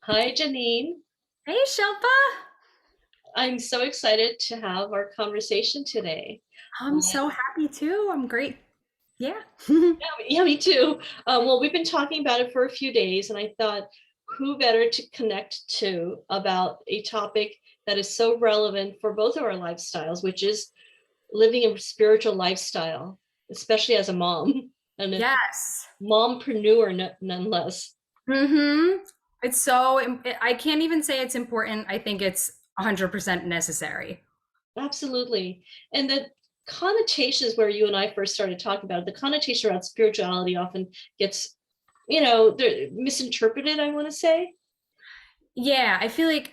Hi, Janine. Hey, Shilpa. I'm so excited to have our conversation today. I'm so happy too. I'm great. Yeah. Yeah, me too. Well, we've been talking about it for a few days, and I thought, who better to connect to about a topic that is so relevant for both of our lifestyles, which is living a spiritual lifestyle, especially as a mom and a Yes. mompreneur, nonetheless. Mm-hmm. I can't even say it's important. I think it's 100% necessary. Absolutely. And the connotations where you and I first started talking about it, the connotation around spirituality often gets, they're misinterpreted, I want to say. Yeah, I think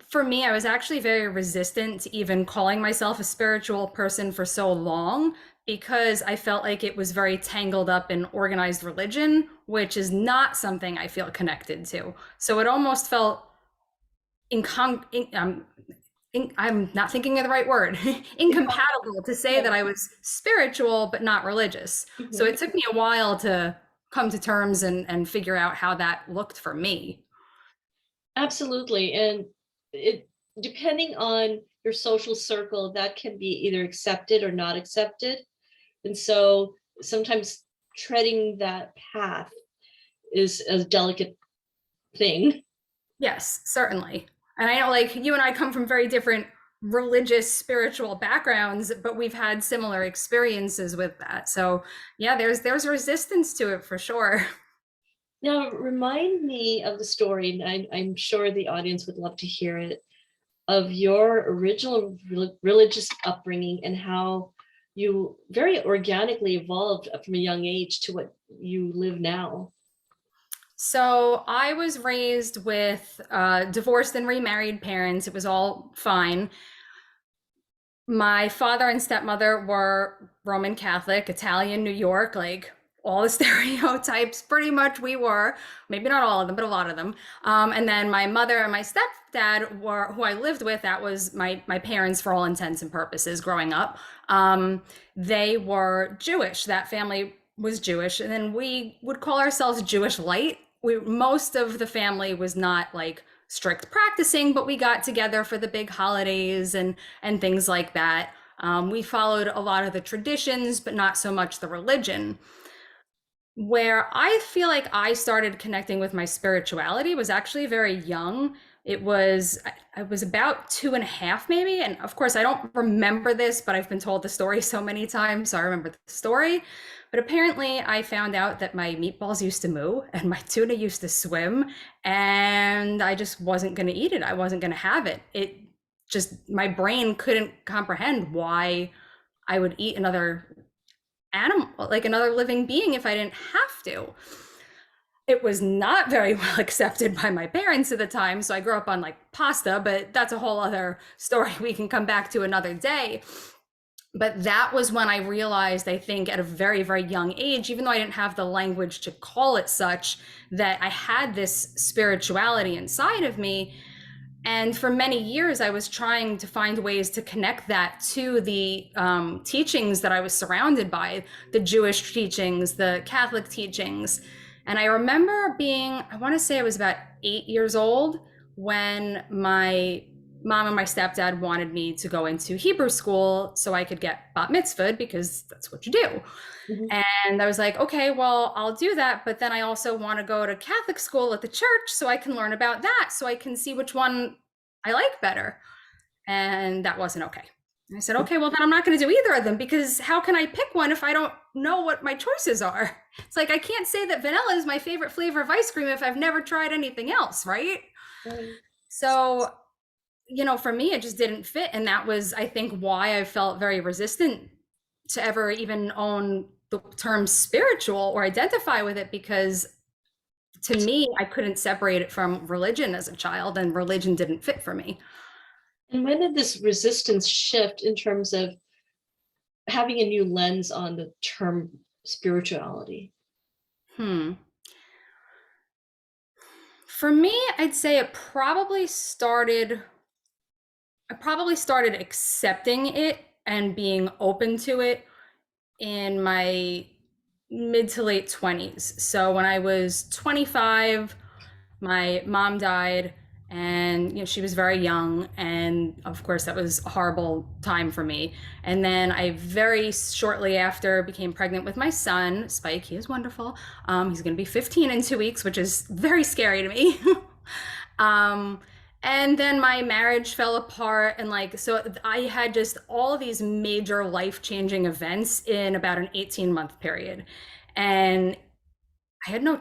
for me, I was actually very resistant to even calling myself a spiritual person for so long because I felt like it was very tangled up in organized religion, which is not something I feel connected to. So it almost felt incon in, I'm not thinking of the right word, incompatible to say that I was spiritual but not religious. So Mhm. it took me a while to come to terms and figure out how that looked for me. Absolutely. And it depending on your social circle, that can be either accepted or not accepted. And so sometimes treading that path is a delicate thing. Yes, certainly. And I know like you and I come from very different religious, spiritual backgrounds, but we've had similar experiences with that. So yeah, there's resistance to it for sure. Now, remind me of the story, and I'm sure the audience would love to hear it, of your original religious upbringing and how you very organically evolved from a young age to what you live now. So I was raised with divorced and remarried parents. It was all fine. My father and stepmother were Roman Catholic, Italian, New York, like all the stereotypes, pretty much we were. Maybe not all of them, but a lot of them. And then my mother and my stepdad were who I lived with. That was my parents for all intents and purposes growing up. They were Jewish. That family was Jewish, and then we would call ourselves Jewish light. Most of the family was not like strict practicing, but we got together for the big holidays and things like that. We followed a lot of the traditions, but not so much the religion. Where I feel like I started connecting with my spirituality was actually very young. I was about 2.5 maybe, and of course I don't remember this, but I've been told the story so many times, so I remember the story. But apparently, I found out that my meatballs used to moo and my tuna used to swim, and I just wasn't going to eat it. I wasn't going to have it. It just my brain couldn't comprehend why I would eat another animal, like another living being, if I didn't have to. It was not very well accepted by my parents at the time. So I grew up on like pasta, but that's a whole other story we can come back to another day. But that was when I realized, I think, at a very, very young age, even though I didn't have the language to call it such, that I had this spirituality inside of me. And for many years, I was trying to find ways to connect that to the teachings that I was surrounded by, the Jewish teachings, the Catholic teachings. And I remember being, I want to say I was about 8 years old when my mom and my stepdad wanted me to go into Hebrew school so I could get bat mitzvahed because that's what you do. Mhm. And I was like, okay, well, I'll do that. But then I also want to go to Catholic school at the church so I can learn about that, so I can see which one I like better. And that wasn't okay. And I said, okay, well, then I'm not going to do either of them because how can I pick one if I don't know what my choices are? It's like I can't say that vanilla is my favorite flavor of ice cream if I've never tried anything else, right? Right. So, for me, it just didn't fit. And that was, I think, why I felt very resistant to ever even own the term spiritual or identify with it because to me, I couldn't separate it from religion as a child, and religion didn't fit for me. And when did this resistance shift in terms of having a new lens on the term spirituality? Hmm. For me, I'd say I probably started accepting it and being open to it in my mid to late 20s. So when I was 25, My mom died, and she was very young, and of course that was a horrible time for me. And then I very shortly after became pregnant with my son Spike. He is wonderful. He's going to be 15 in 2 weeks, which is very scary to me. um, and then my marriage fell apart, and so I had just all these major life-changing events in about an 18-month period. And I had no,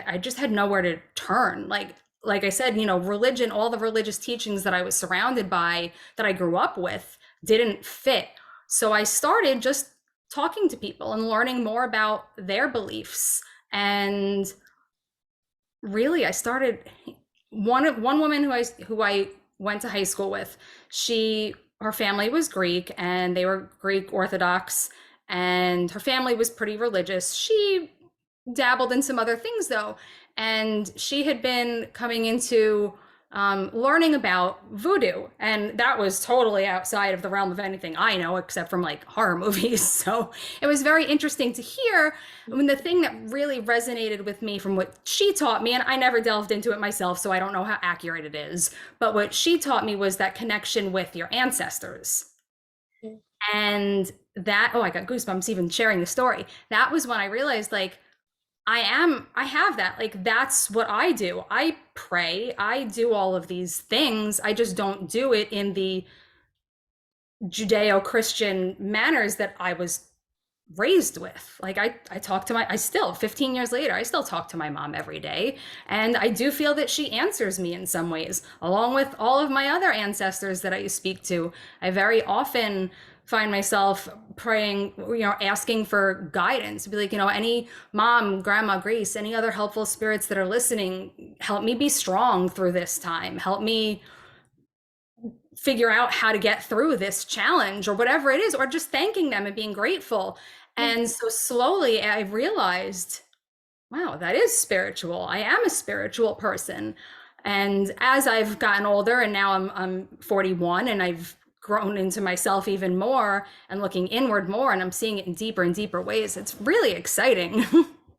I just had nowhere to turn. Like I said, religion, all the religious teachings that I was surrounded by, that I grew up with, didn't fit. So I started just talking to people and learning more about their beliefs. And really, I started one woman who I went to high school with. Her family was Greek, and they were Greek Orthodox, and her family was pretty religious. She dabbled in some other things though, and she had been coming into learning about voodoo, and that was totally outside of the realm of anything I know except from like horror movies. So it was very interesting to hear. When the thing that really resonated with me from what she taught me, and I never delved into it myself, so I don't know how accurate it is, but what she taught me was that connection with your ancestors. And that, oh, I got goosebumps even sharing the story. That was when I realized, like, I have that. Like, that's what I do. I pray, I do all of these things. I just don't do it in the Judeo-Christian manners that I was raised with. Like, I talk to I still, 15 years later, I still talk to my mom every day. And I do feel that she answers me in some ways, along with all of my other ancestors that I speak to. I very often find myself praying, asking for guidance. Be like, any mom, grandma, Grace, any other helpful spirits that are listening, help me be strong through this time. Help me figure out how to get through this challenge or whatever it is, or just thanking them and being grateful. And so slowly I realized, wow, that is spiritual. I am a spiritual person. And as I've gotten older, and now I'm 41, and I've grown into myself even more and looking inward more, and I'm seeing it in deeper and deeper ways. It's really exciting.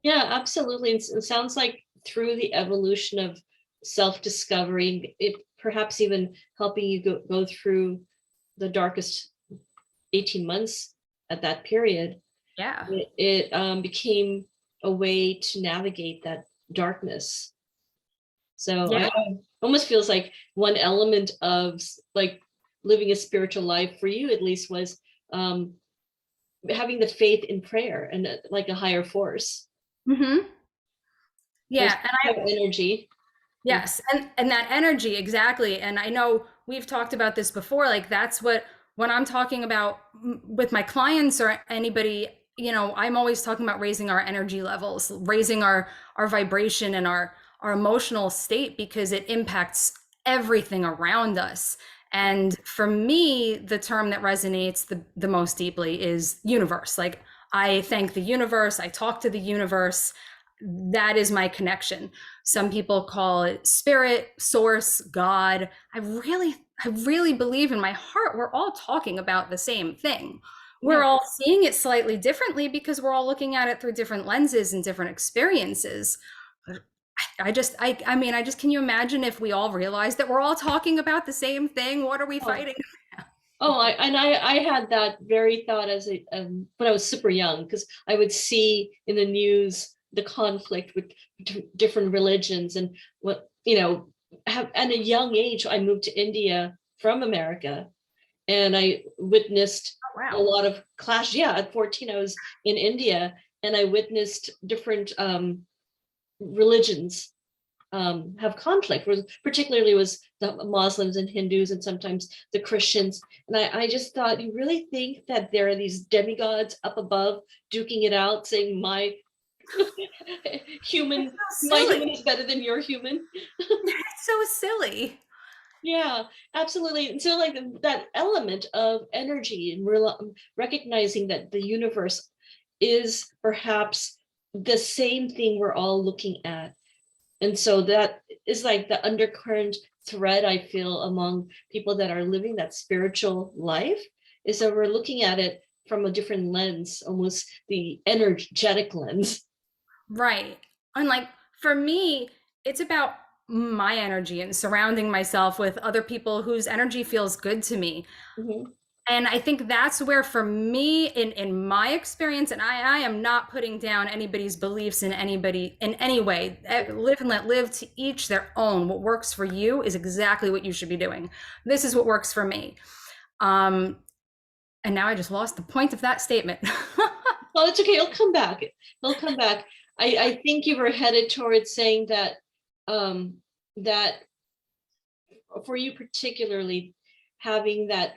Yeah, absolutely. It sounds like through the evolution of self-discovery, it perhaps even helping you go through the darkest 18 months at that period, Yeah. it became a way to navigate that darkness. So Yeah. I almost feels like one element of like living a spiritual life for you at least was um, having the faith in prayer and like a higher force. Mm-hmm. There's Yeah. energy. Yes, and that energy, exactly. And I know we've talked about this before. Like, that's what, when I'm talking about with my clients or anybody, I'm always talking about raising our energy levels, raising our vibration and our emotional state, because it impacts everything around us. And for me, the term that resonates the most deeply is universe. Like, I thank the universe, I talk to the universe. That is my connection. Some people call it spirit, source, God. I really believe in my heart we're all talking about the same thing. We're Yeah. all seeing it slightly differently because we're all looking at it through different lenses and different experiences. I just, can you imagine if we all realized that we're all talking about the same thing? What are we Oh, fighting? I had that very thought as when I was super young, because I would see in the news the conflict with different religions and what at a young age I moved to India from America, and I witnessed Oh, a wow. lot of clash. Yeah, at 14 I was in India, and I witnessed different religions have conflict, particularly was the Muslims and Hindus and sometimes the Christians. And I just thought, you really think that there are these demigods up above duking it out, saying It's human, so my silly. human is better than your human? It's so silly. Yeah, absolutely. And so like that element of energy and recognizing that the universe is perhaps the same thing we're all looking at. And so that is like the undercurrent thread I feel among people that are living that spiritual life, is that we're looking at it from a different lens, almost the energetic lens. Right. And like, for me, it's about my energy and surrounding myself with other people whose energy feels good to me. Mhm. And I think that's where, for me, in my experience, and I am not putting down anybody's beliefs in anybody in any way. Live and let live, to each their own. What works for you is exactly what you should be doing. This is what works for me. And now I just lost the point of that statement. Well, it's okay. He'll come back. He'll come back. I think you were headed towards saying that that for you particularly, having that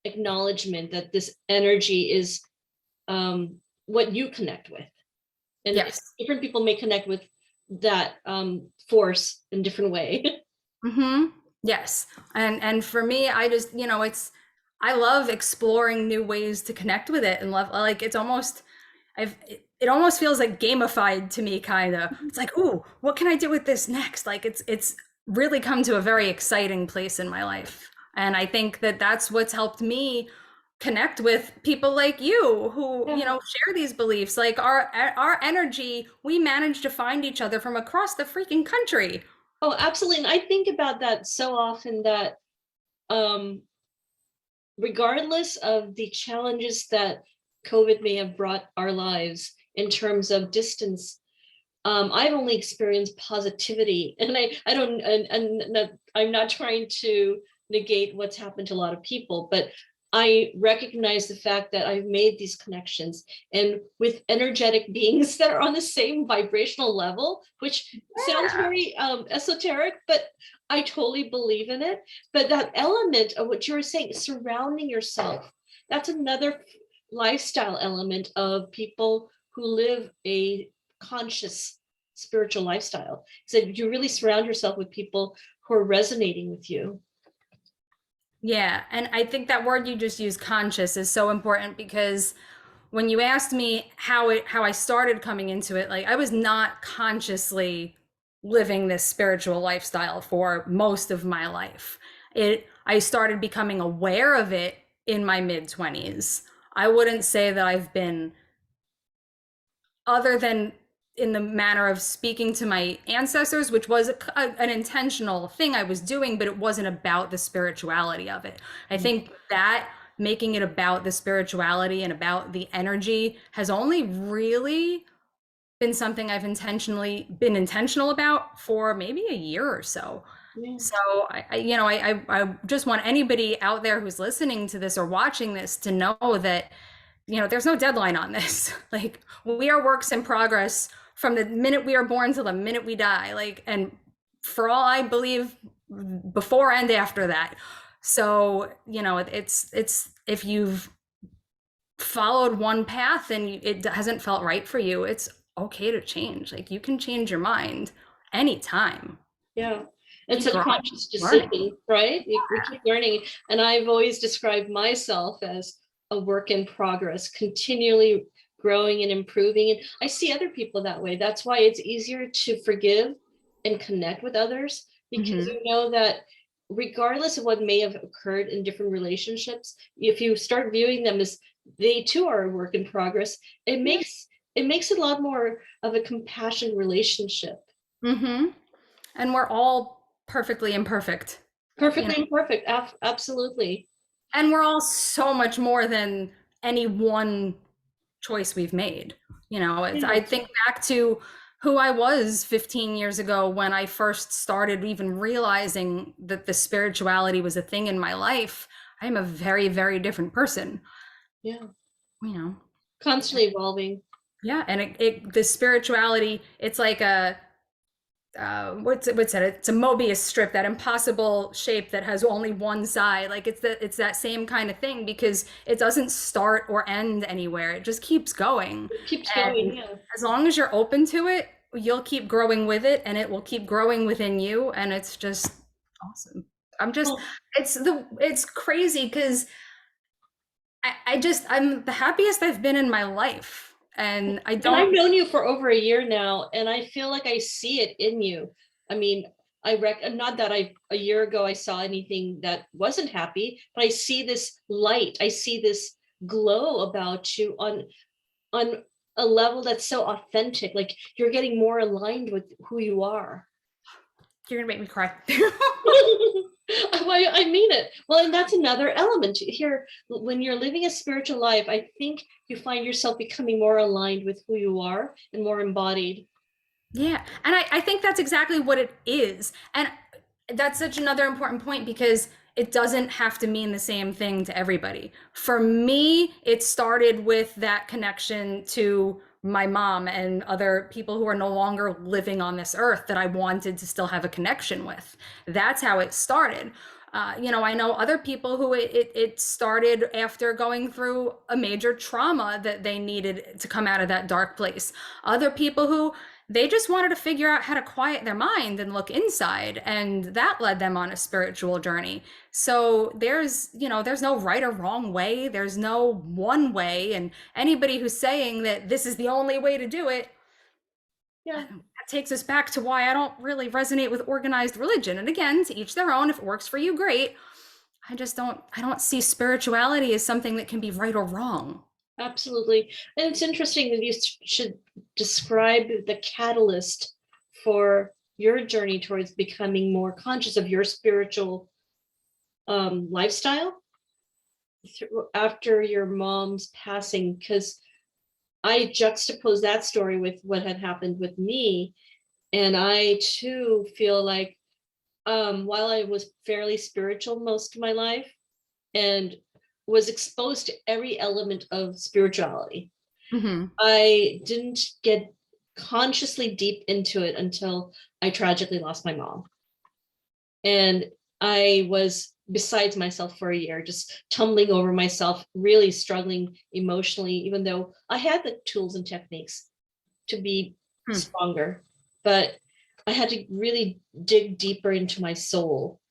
acknowledgement that this energy is what you connect with, and Yes. different people may connect with that force in different way. Mm-hmm. Yes. And for me, I just, I love exploring new ways to connect with it, and love, like, it's almost, it almost feels like gamified to me, kind of. It's like, ooh, what can I do with this next? Like, it's really come to a very exciting place in my life. And I think that that's what's helped me connect with people like you, who, Yeah. share these beliefs. Like, our energy, we managed to find each other from across the freaking country. Oh, absolutely. And I think about that so often, that um, regardless of the challenges that COVID may have brought our lives in terms of distance, I've only experienced positivity, and I don't, and I'm not trying to negate what's happened to a lot of people, but I recognize the fact that I've made these connections, and with energetic beings that are on the same vibrational level, which sounds Yeah. very esoteric, but I totally believe in it. But that element of what you were saying, surrounding yourself, that's another lifestyle element of people who live a conscious spiritual lifestyle. So you really surround yourself with people who are resonating with you. Yeah, and I think that word you just used, conscious, is so important, because when you asked me how I started coming into it, like, I was not consciously living this spiritual lifestyle for most of my life. I started becoming aware of it in my mid 20s. I wouldn't say that I've been, other than in the manner of speaking to my ancestors, which was an intentional thing I was doing, but it wasn't about the spirituality of it. I think that making it about the spirituality and about the energy has only really been something I've been intentional about for maybe a year or so. Yeah. So I just want anybody out there who's listening to this or watching this to know that, there's no deadline on this. Like, we are works in progress from the minute we are born to the minute we die. Like, and for all I believe, before and after that. So, it's if you've followed one path and it hasn't felt right for you, it's okay to change. Like, you can change your mind anytime. Yeah. It's Keep a growing, conscious learning. decision, right? We keep learning. And I've always described myself as a work in progress, continually growing and improving. And I see other people that way. That's why it's easier to forgive and connect with others, because Mm-hmm. you know that regardless of what may have occurred in different relationships, if you start viewing them as they too are a work in progress, it Yeah. makes it makes it a lot more of a compassionate relationship. Mm-hmm. And we're all perfectly imperfect, you know, Perfectly imperfect. Absolutely. and we're all so much more than any one choice we've made. Yeah. I think back to who I was 15 years ago when I first started even realizing that the spirituality was a thing in my life. I am a very, very different person, Yeah. you know. Constantly evolving. Yeah, and the spirituality, it's like a what's that? It's a Mobius strip, that impossible shape that has only one side. Like, it's that same kind of thing, because it doesn't start or end anywhere. It just keeps going. It keeps And going. Yeah. as long as you're open to it, you'll keep growing with it, and it will keep growing within you, and it's just awesome. I'm just Well, it's crazy, because I'm the happiest I've been in my life. And I and I've don't. known you for over a year now, and I feel like I see it in you. I mean, not that a year ago I saw anything that wasn't happy, but I see this light. I see this glow about you on a level that's so authentic. Like you're getting more aligned with who you are. You're gonna make me cry. Well, I mean it. Well, and that's another element here. When you're living a spiritual life, I think you find yourself becoming more aligned with who you are and more embodied. Yeah. And I think that's exactly what it is. And that's such another important point because it doesn't have to mean the same thing to everybody. For me, it started with that connection to my mom and other people who are no longer living on this earth that I wanted to still have a connection with. That's how it started. I know other people who it started after going through a major trauma that they needed to come out of that dark place. Other people who they just wanted to figure out how to quiet their mind and look inside, and that led them on a spiritual journey. So there's no right or wrong way, there's no one way, and anybody who's saying that this is the only way to do it, Yeah, that takes us back to why I don't really resonate with organized religion. And again, to each their own. If it works for you, great. I don't see spirituality as something that can be right or wrong. absolutely. And it's interesting that you should describe the catalyst for your journey towards becoming more conscious of your spiritual lifestyle after your mom's passing, because I juxtapose that story with what had happened with me. And I too feel like while I was fairly spiritual most of my life and was exposed to every element of spirituality, Mm-hmm. I didn't get consciously deep into it until I tragically lost my mom. And I was besides myself for a year, just tumbling over myself, really struggling emotionally, even though I had the tools and techniques to be Hmm. stronger. But I had to really dig deeper into my soul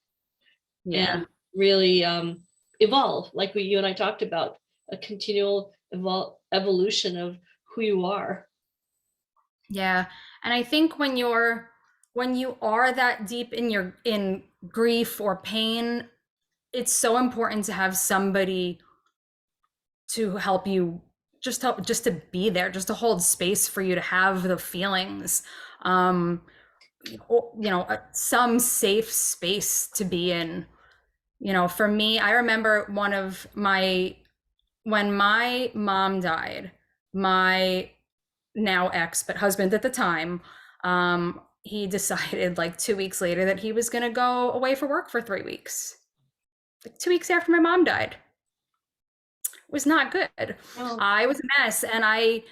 Yeah. and really evolve, like you and I talked about, a continual evolution of who you are. Yeah. And I think when you are that deep in grief or pain, it's so important to have somebody to help you, just to be there, just to hold space for you to have the feelings. Um some safe space to be in. For me, I remember when my mom died, my now ex, but husband at the time, he decided like 2 weeks later that he was going to go away for work for 3 weeks. Like 2 weeks after my mom died. It was not good. Oh, I was a mess, and I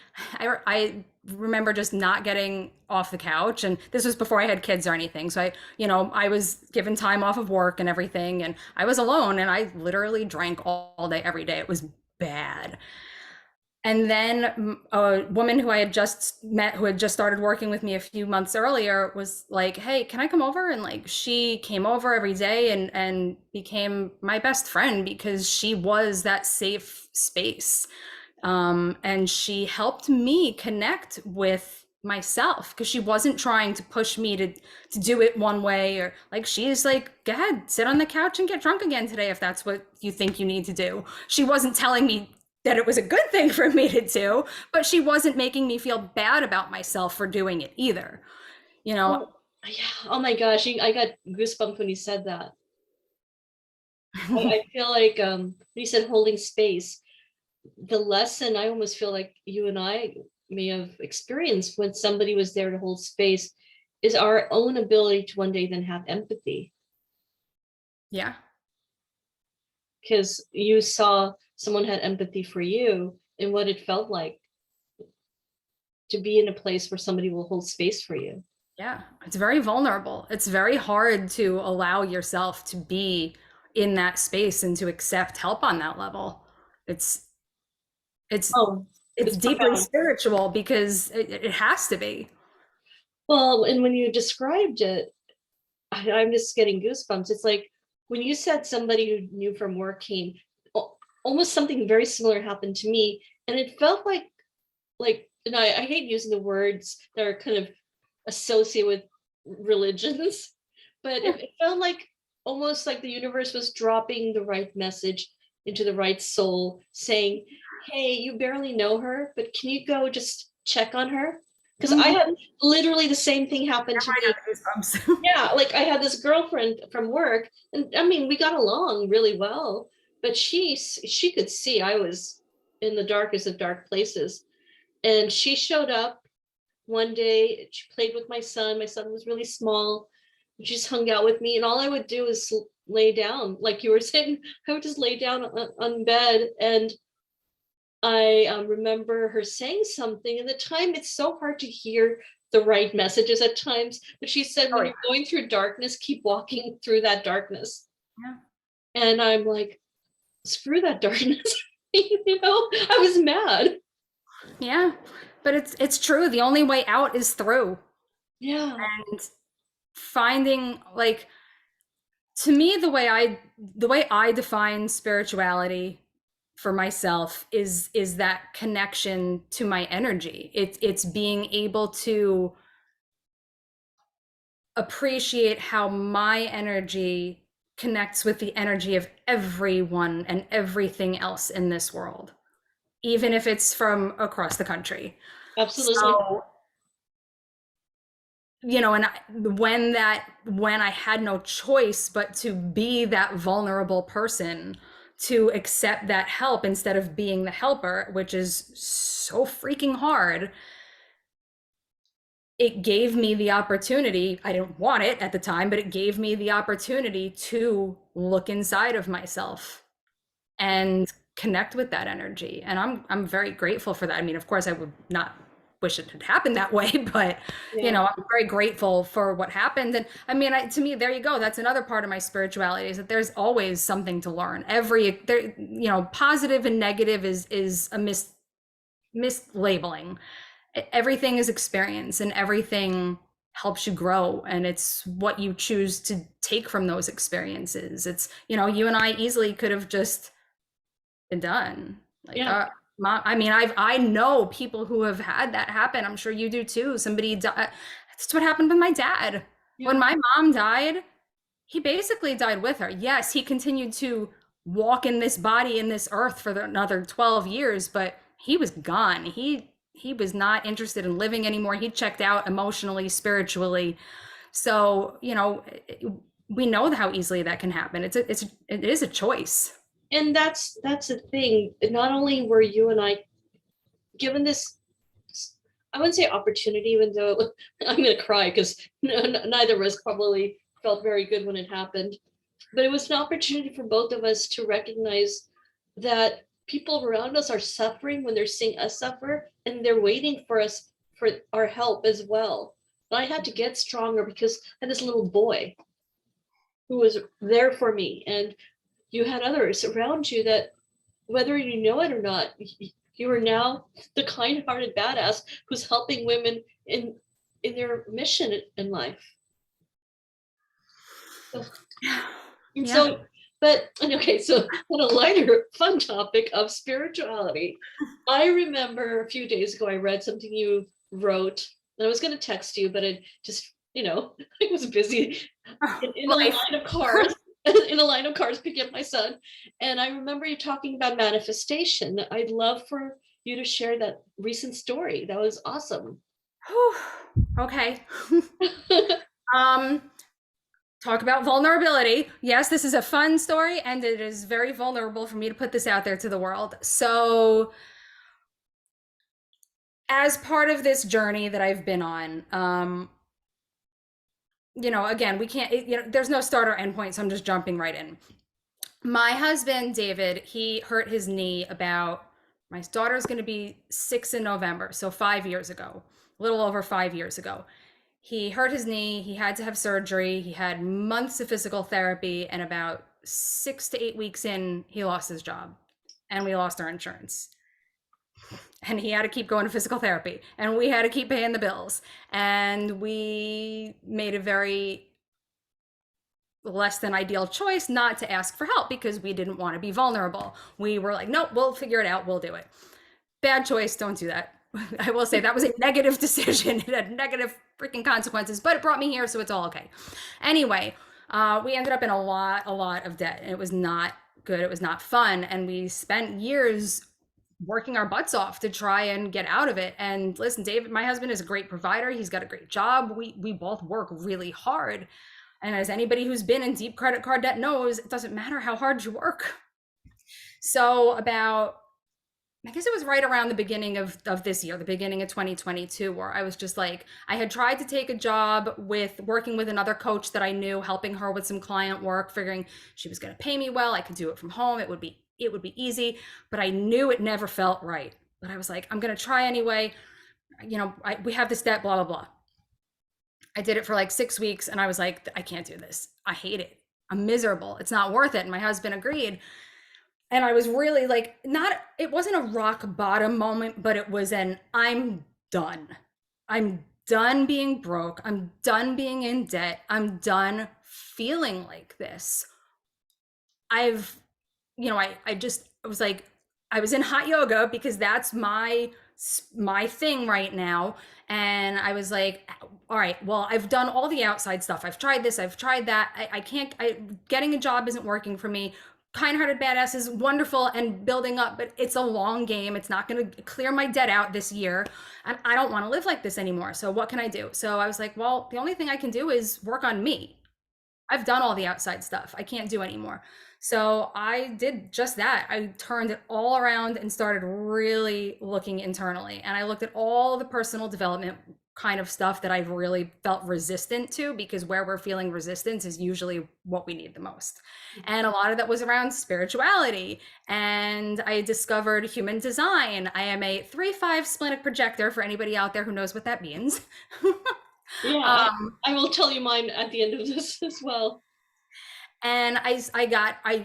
remember just not getting off the couch. And this was before I had kids or anything. So I was given time off of work and everything, and I was alone, and I literally drank all day, every day. It was bad. And then a woman who I had just met, who had just started working with me a few months earlier, was like, "Hey, can I come over?" And like she came over every day and became my best friend because she was that safe space. And she helped me connect with myself because she wasn't trying to push me to do it one way, or like she's like, "Go ahead, sit on the couch and get drunk again today if that's what you think you need to do." She wasn't telling me that it was a good thing for me to do, but she wasn't making me feel bad about myself for doing it either. You know, oh, yeah. Oh my gosh, I got goosebumps when you said that. I feel like when you said holding space, the lesson I almost feel like you and I may have experienced when somebody was there to hold space is our own ability to one day then have empathy, yeah. because you saw someone had empathy for you and what it felt like to be in a place where somebody will hold space for you. Yeah, it's very vulnerable. It's very hard to allow yourself to be in that space and to accept help on that level. It's it's Oh, it's it's deeply profound. spiritual because it has to be. Well, and when you described it, I'm just getting goosebumps. It's like when you said somebody who knew from work came, almost something very similar happened to me, and it felt like, and I hate using the words that are kind of associated with religions, but it felt like almost like the universe was dropping the right message into the right soul, saying, "Hey, you barely know her, but can you go just check on her?" Because I Mhm. had literally the same thing happen to I me. got goosebumps. Yeah, like I had this girlfriend from work, and I mean, we got along really well, but she could see I was in the darkest of dark places. And she showed up one day. She played with my son. My son was really small. She just hung out with me, and all I would do is lay down, like you were saying. I would just lay down on bed, and I remember her saying something. And at the time, it's so hard to hear the right messages at times. But she said, Oh when yeah. you're going through darkness, keep walking through that darkness. Yeah. And I'm like, screw that darkness. I was mad. Yeah. But it's true. The only way out is through. Yeah, And finding like to me the way I define spirituality for myself is that connection to my energy. It's being able to appreciate how my energy connects with the energy of everyone and everything else in this world, even if it's from across the country. absolutely. So, and when I had no choice but to be that vulnerable person, to accept that help instead of being the helper, which is so freaking hard, it gave me the opportunity. I didn't want it at the time, but it gave me the opportunity to look inside of myself and connect with that energy. And I'm very grateful for that. I mean, of course, I would not wish it had happened that way, but Yeah. I'm very grateful for what happened. And I mean, to me, there you go. That's another part of my spirituality, is that there's always something to learn. Positive and negative is a mislabeling. Everything is experience, and everything helps you grow, and it's what you choose to take from those experiences. It's, you and I easily could have just been done. Like, Yeah. I mean, I know people who have had that happen. I'm sure you do too. Somebody died. That's what happened with my dad. When Yeah. my mom died, he basically died with her. Yes, he continued to walk in this body in this earth for another 12 years, but he was gone. He was not interested in living anymore. He checked out emotionally, spiritually. So, we know how easily that can happen. It is a choice. And that's the thing. Not only were you and I given this, I wouldn't say opportunity, even though I'm going to cry because neither of us probably felt very good when it happened. But it was an opportunity for both of us to recognize that people around us are suffering when they're seeing us suffer, and they're waiting for us for our help as well. But I had to get stronger because I had this little boy who was there for me, and you had others around you that, whether you know it or not, you are now the kind-hearted badass who's helping women in their mission in life. And Yeah. so, but okay, so on a lighter, fun topic of spirituality, I remember a few days ago I read something you wrote, and I was going to text you, but it just, I was busy in a Life. line of cars. In a line of cars picking up my son, and I remember you talking about manifestation. I'd love for you to share that recent story. That was awesome. Okay. Um, Talk about vulnerability. Yes, this is a fun story, and it is very vulnerable for me to put this out there to the world. So, as part of this journey that I've been on, again, we can't, there's no start or end point, so I'm just jumping right in. My husband, David, he hurt his knee about, my daughter's going to be 6 in November, so 5 years ago, a little over 5 years ago. He hurt his knee. He had to have surgery. He had months of physical therapy. And about 6 to 8 weeks in, he lost his job. And we lost our insurance. And he had to keep going to physical therapy. And we had to keep paying the bills. And we made a very less than ideal choice not to ask for help because we didn't want to be vulnerable. We were like, nope, we'll figure it out. We'll do it. Bad choice. Don't do that. I will say that was a negative decision. It had negative freaking consequences, but it brought me here, so it's all okay. Anyway, we ended up in a lot of debt, and it was not good. It was not fun, and we spent years working our butts off to try and get out of it. And listen, David, my husband, is a great provider. He's got a great job. We both work really hard. And as anybody who's been in deep credit card debt knows, it doesn't matter how hard you work. So about, I guess it was right around the beginning of this year, the beginning of 2022, where I was just like, I had tried to take a job with working with another coach that I knew, helping her with some client work, figuring she was going to pay me well. I could do it from home. It would be easy, but I knew it never felt right. But I was like, I'm going to try anyway. We have this debt, blah, blah, blah. I did it for like 6 weeks and I was like, I can't do this. I hate it. I'm miserable. It's not worth it. And my husband agreed. And I was really like, it wasn't a rock bottom moment, but it was I'm done. I'm done being broke. I'm done being in debt. I'm done feeling like this. I've, I was like, I was in hot yoga because that's my thing right now. And I was like, all right, well, I've done all the outside stuff. I've tried this, I've tried that. I can't, getting a job isn't working for me. Kindhearted Bad Ass is wonderful and building up, but it's a long game. It's not going to clear my debt out this year. And I don't want to live like this anymore. So what can I do? So I was like, well, the only thing I can do is work on me. I've done all the outside stuff. I can't do anymore. So I did just that. I turned it all around and started really looking internally. And I looked at all the personal development kind of stuff that I've really felt resistant to, because where we're feeling resistance is usually what we need the most. And a lot of that was around spirituality. And I discovered human design. I am a 3-5 splenic projector, for anybody out there who knows what that means. Yeah, I will tell you mine at the end of this as well. And I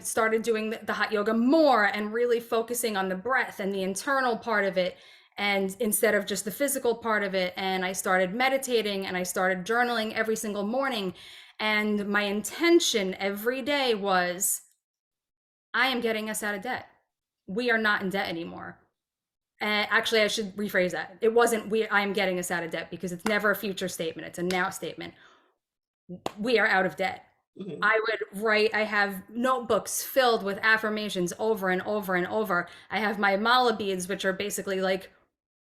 started doing the hot yoga more and really focusing on the breath and the internal part of it, and instead of just the physical part of it. And I started meditating and I started journaling every single morning. And my intention every day was, I am getting us out of debt. We are not in debt anymore. And actually, I should rephrase that. It wasn't I am getting us out of debt, because it's never a future statement. It's a now statement. We are out of debt. Mhm. I have notebooks filled with affirmations over and over and over. I have my mala beads, which are basically like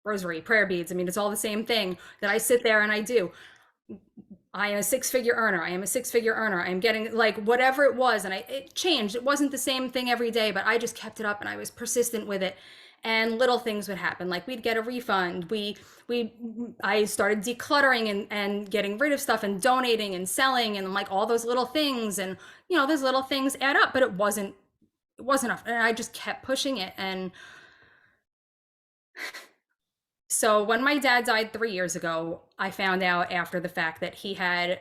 rosary prayer beads. I mean, it's all the same thing that I sit there and I do. I am a six-figure earner. I am a six-figure earner. I'm getting, like, whatever it was. And it changed. It wasn't the same thing every day, but I just kept it up and I was persistent with it. And little things would happen. Like, we'd get a refund. I started decluttering and getting rid of stuff and donating and selling and like all those little things. And, those little things add up, but it wasn't enough. And I just kept pushing it. And so when my dad died 3 years ago, I found out after the fact that he had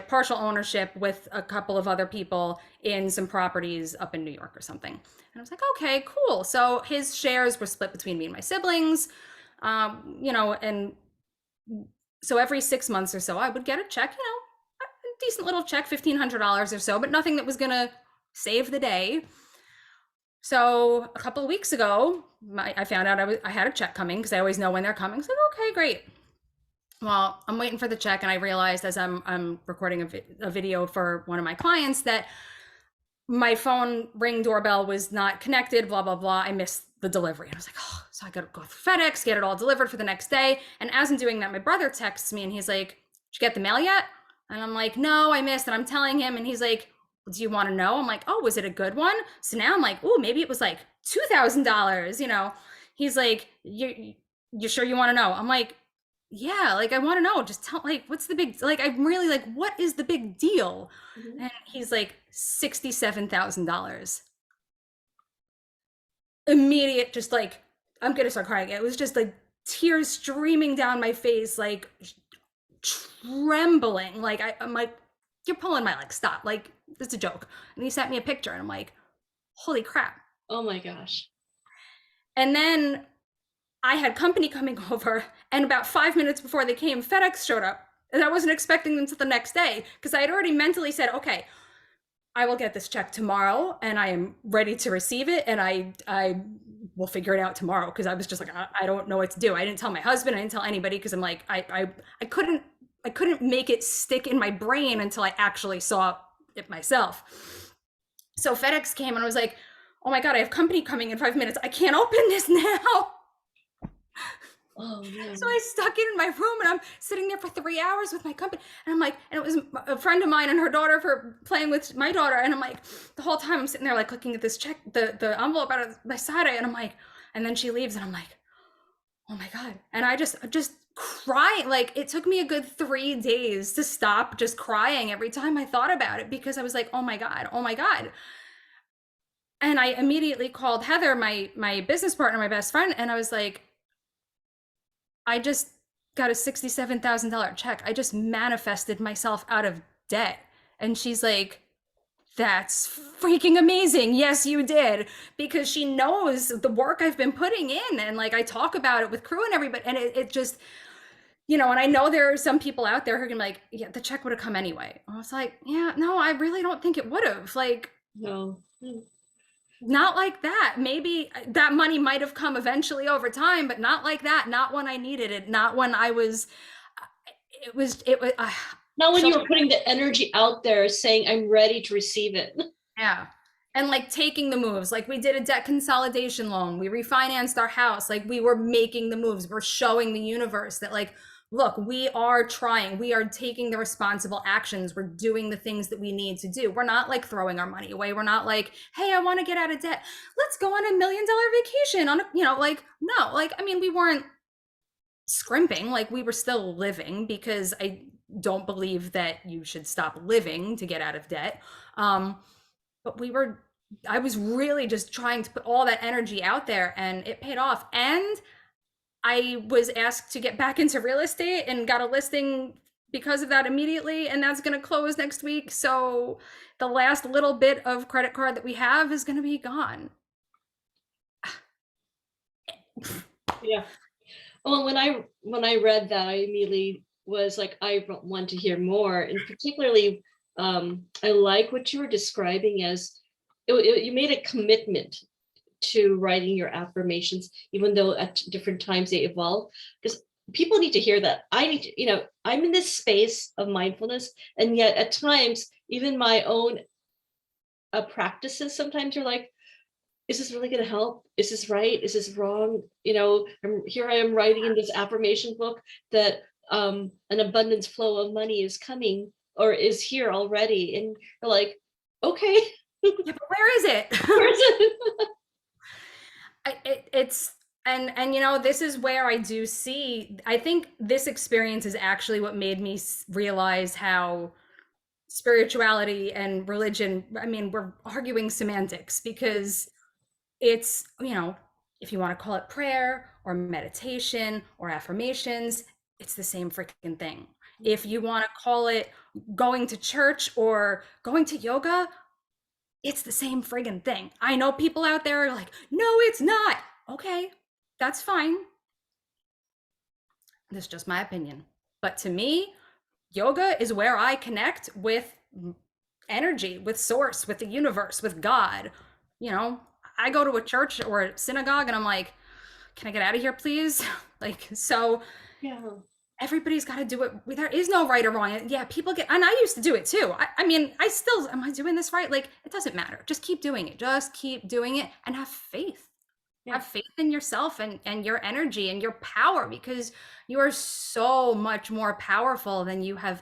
partial ownership with a couple of other people in some properties up in New York or something. And I was like, okay, cool. So his shares were split between me and my siblings, and so every 6 months or so, I would get a check, a decent little check, $1,500 or so, but nothing that was going to save the day. So a couple of weeks ago, I found out I had a check coming, because I always know when they're coming. So okay, great. Well, I'm waiting for the check, and I realized as I'm recording a video for one of my clients that my phone ring doorbell was not connected, blah, blah, blah. I missed the delivery. And I was like, oh, so I got to go through FedEx, get it all delivered for the next day. And as I'm doing that, my brother texts me and he's like, did you get the mail yet? And I'm like, no, I missed. And I'm telling him, and he's like, well, do you want to know? I'm like, oh, was it a good one? So now I'm like, oh, maybe it was like $2,000, He's like, you sure you want to know? I'm like, yeah, like, I want to know. Just tell, like, what's the big, like, I'm really like, what is the big deal? Mhm. And he's like, $67,000. Immediate, just like, I'm gonna start crying. It was just like tears streaming down my face, like trembling. Like, I'm like, you're pulling my leg. Stop. Like, it's a joke. And he sent me a picture, and I'm like, holy crap. Oh my gosh. And then I had company coming over, and about 5 minutes before they came, FedEx showed up. And I wasn't expecting them until the next day, because I had already mentally said, okay, I will get this check tomorrow, and I am ready to receive it, and I will figure it out tomorrow, because I was just like, I don't know what to do. I didn't tell my husband, I didn't tell anybody, because I'm like, I couldn't make it stick in my brain until I actually saw it myself. So FedEx came, and I was like, oh my God, I have company coming in 5 minutes. I can't open this now. Oh So no. I stuck it in my room and I'm sitting there for 3 hours with my company. And I'm like, and it was a friend of mine and her daughter for playing with my daughter. And I'm like, the whole time I'm sitting there like looking at this check, the envelope out of my side. And I'm like, and then she leaves and I'm like, oh my God. And I just crying. Like it took me a good 3 days to stop just crying every time I thought about it because I was like, oh my God, oh my God. And I immediately called Heather, my business partner, my best friend, and I was like, I just got a $67,000 check. I just manifested myself out of debt. And she's like, that's freaking amazing. Yes, you did. Because she knows the work I've been putting in. And like I talk about it with crew and everybody. And it just, and I know there are some people out there who are gonna be like, yeah, the check would have come anyway. I was like, yeah, no, I really don't think it would have. Like, No. not like that. Maybe that money might have come eventually over time, but not like that. Not when I needed it. Not when I was. It was. Not when So you were putting the energy out there saying, I'm ready to receive it. yeah, and like taking the moves. Like we did a debt consolidation loan. We refinanced our house. Like we were making the moves. We're showing the universe that like, look, we are trying. We are taking the responsible actions. We're doing the things that we need to do. We're not like throwing our money away. We're not like, hey, I want to get out of debt. Let's go on $1 million vacation on a, like, no, like, I mean, we weren't scrimping. Like we were still living because I don't believe that you should stop living to get out of debt. But I was really just trying to put all that energy out there and it paid off. And I was asked to get back into real estate and got a listing because of that immediately. And that's going to close next week. So the last little bit of credit card that we have is going to be gone. Yeah. Well, when I read that, I immediately was like, I want to hear more. And particularly, I like what you were describing as you made a commitment to writing your affirmations, even though at different times they evolve. Because people need to hear that. I need to, I'm in this space of mindfulness, and yet at times, even my own practices, sometimes you're like, is this really going to help? Is this right? Is this wrong? Here I am writing in this affirmation book that an abundance flow of money is coming or is here already. And you're like, okay, Yeah, but where is it? where is it? It's and this is where I do see. I think this experience is actually what made me realize how spirituality and religion, I mean, we're arguing semantics because it's, if you want to call it prayer or meditation or affirmations, it's the same freaking thing. If you want to call it going to church or going to yoga, it's the same friggin' thing. I know people out there are like, no, it's not. Okay, that's fine. This is just my opinion. But to me, yoga is where I connect with energy, with source, with the universe, with God. I go to a church or a synagogue and I'm like, can I get out of here, please? Like, so Yeah. everybody's got to do it. There is no right or wrong. Yeah, people get, and I used to do it too. I mean, I still, am I doing this right? Like, it doesn't matter. Just keep doing it. Just keep doing it and have faith. Yeah. Have faith in yourself and your energy and your power because you are so much more powerful than you have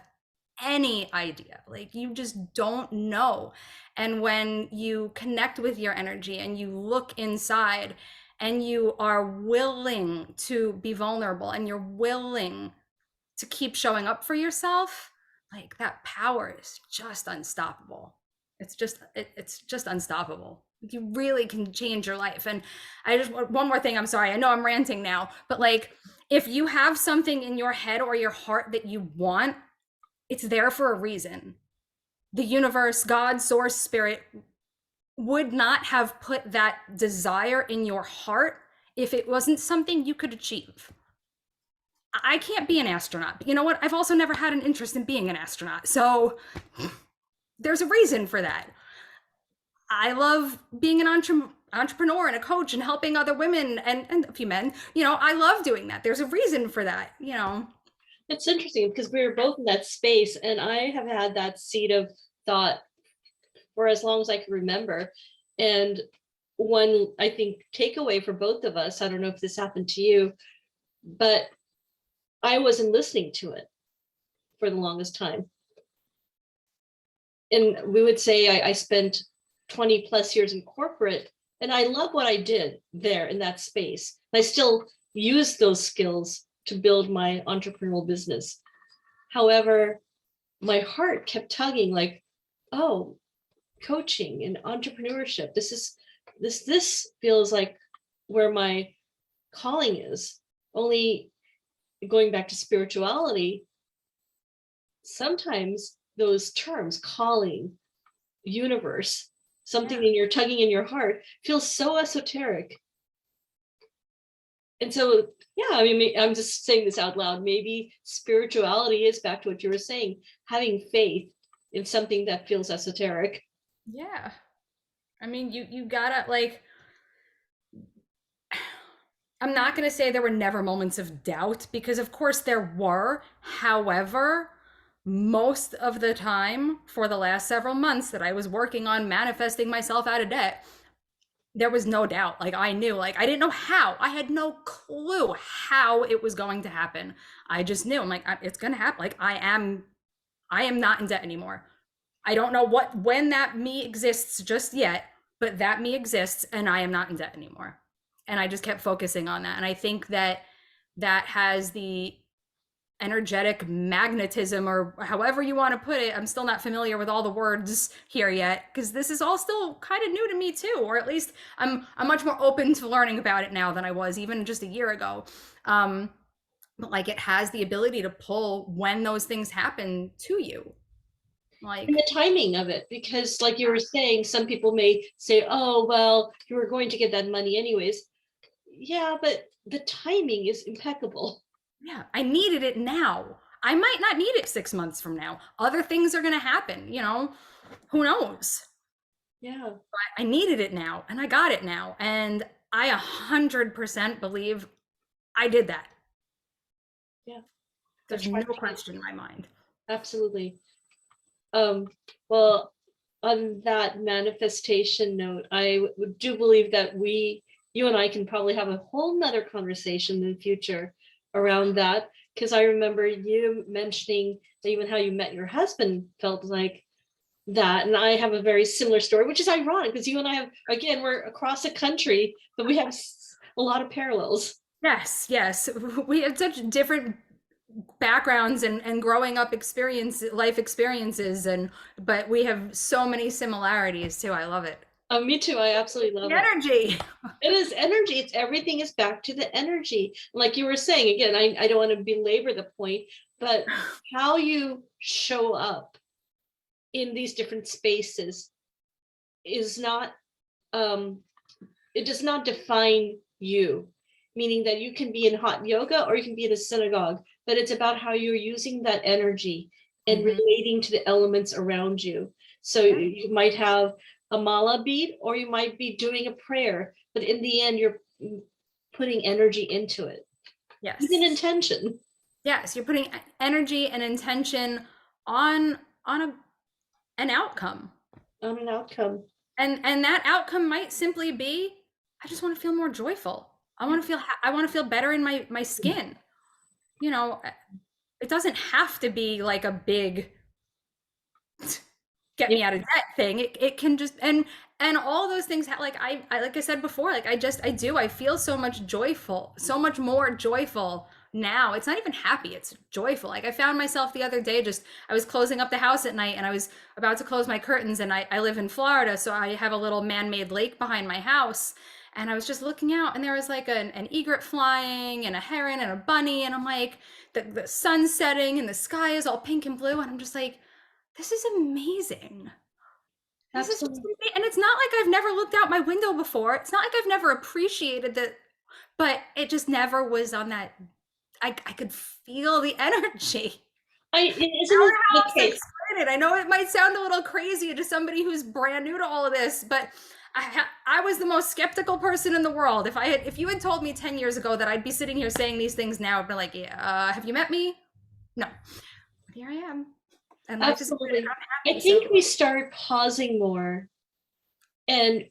any idea. Like you just don't know. And when you connect with your energy and you look inside and you are willing to be vulnerable and you're willing to keep showing up for yourself, like that power is just unstoppable. It's just unstoppable. You really can change your life. And I just, one more thing, I'm sorry, I know I'm ranting now, but like if you have something in your head or your heart that you want, it's there for a reason. The universe, God, source, spirit would not have put that desire in your heart if it wasn't something you could achieve. I can't be an astronaut, but you know what? I've also never had an interest in being an astronaut. So there's a reason for that. I love being an entrepreneur and a coach and helping other women and a few men. I love doing that. There's a reason for that. It's interesting because we were both in that space, and I have had that seed of thought for as long as I can remember. And one, I think, takeaway for both of us. I don't know if this happened to you, but I wasn't listening to it for the longest time. And we would say I spent 20 plus years in corporate, and I love what I did there in that space. I still use those skills to build my entrepreneurial business. However, my heart kept tugging like, oh, coaching and entrepreneurship. This feels like where my calling is. Only going back to spirituality, sometimes those terms, calling, universe, something in your tugging in your heart, feels so esoteric. And so, yeah, I mean, I'm just saying this out loud. Maybe spirituality is back to what you were saying, having faith in something that feels esoteric. Yeah. I mean, you gotta like, I'm not going to say there were never moments of doubt because, of course, there were. However, most of the time for the last several months that I was working on manifesting myself out of debt, there was no doubt. Like, I knew, like, I didn't know how. I had no clue how it was going to happen. I just knew, I'm like, it's going to happen. Like, I am not in debt anymore. I don't know when that me exists just yet, but that me exists and I am not in debt anymore. And I just kept focusing on that. And I think that that has the energetic magnetism, or however you want to put it. I'm still not familiar with all the words here yet because this is all still kind of new to me too, or at least I'm much more open to learning about it now than I was even just a year ago. But like, it has the ability to pull when those things happen to you. And Like, the timing of it, because like you were saying, some people may say, oh, well, you were going to get that money anyways. Yeah, but the timing is impeccable. yeah, I needed it now. I might not need it 6 months from now. Other things are going to happen, who knows? Yeah, But I needed it now and I got it now. And I 100% believe I did that. yeah, There's no question in my mind. absolutely. Um, well, on that manifestation note, I do believe that you and I can probably have a whole nother conversation in the future around that. Because I remember you mentioning that even how you met your husband felt like that. And I have a very similar story, which is ironic because you and I have, again, we're across the country, but we have a lot of parallels. Yes, yes. We have such different backgrounds and growing up life experiences, but we have so many similarities too. I love it. Me too. I absolutely love The it. energy. It is energy. It's everything is back to the energy. Like you were saying, again, I don't want to belabor the point, but how you show up in these different spaces is not, it does not define you, meaning that you can be in hot yoga or you can be in a synagogue, but it's about how you're using that energy and Mhm. relating to the elements around you. So you might have a mala bead or you might be doing a prayer, but in the end, you're putting energy into it with Yes. an intention. Yes, you're putting energy and intention on an outcome. On an outcome. And that outcome might simply be, I just want to feel more joyful. I want to feel better in my skin. You know, it doesn't have to be like a big get Yeah, me out of debt thing. It can just, and all those things like I like I said before, like I feel so much joyful, so much more joyful now. It's not even happy, it's joyful. Like, I found myself the other day, just I was closing up the house at night and I was about to close my curtains, and I live in Florida, so I have a little man-made lake behind my house. And I was just looking out, and there was like an egret flying and a heron and a bunny, and I'm like, the sun's setting and the sky is all pink and blue, and I'm just like, this is amazing. This is just absolutely. amazing. And it's not like I've never looked out my window before. It's not like I've never appreciated that, but it just never was on that. I could feel the energy. Isn't I don't it know the how else to case? explain it. I know it might sound a little crazy to somebody who's brand new to all of this, but I was the most skeptical person in the world. If you had told me 10 years ago that I'd be sitting here saying these things now, I'd be like, yeah, have you met me? No. But here I am. And life is good and Absolutely. I'm I happy. So think we start pausing more and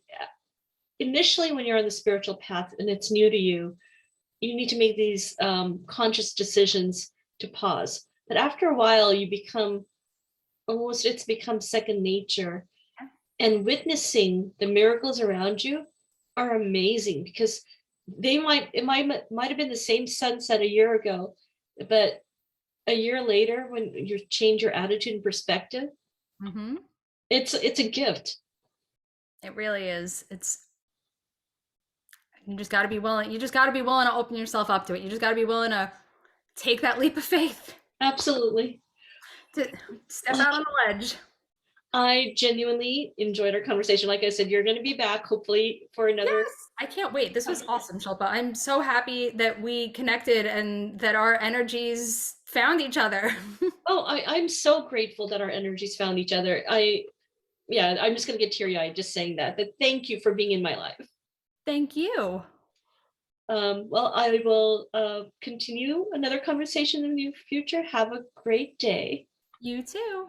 initially when you're on the spiritual path and it's new to you, you need to make these conscious decisions to pause. But after a while, you become almost, it's become second nature. And witnessing the miracles around you are amazing because it might have been the same sunset a year ago, but a year later, when you change your attitude and perspective, Mm-hmm. it's a gift. It really is. It's you just got to be willing. You just got to be willing to open yourself up to it. You just got to be willing to take that leap of faith Absolutely. to step out on the ledge. I genuinely enjoyed our conversation. Like I said, you're going to be back hopefully for another. Yes, I can't wait. This was awesome, Shilpa. I'm so happy that we connected and that our energies found each other. Oh, I'm so grateful that our energies found each other. Yeah, I'm just going to get teary-eyed just saying that. But thank you for being in my life. Thank you. Well, I will continue another conversation in the future. Have a great day. You too.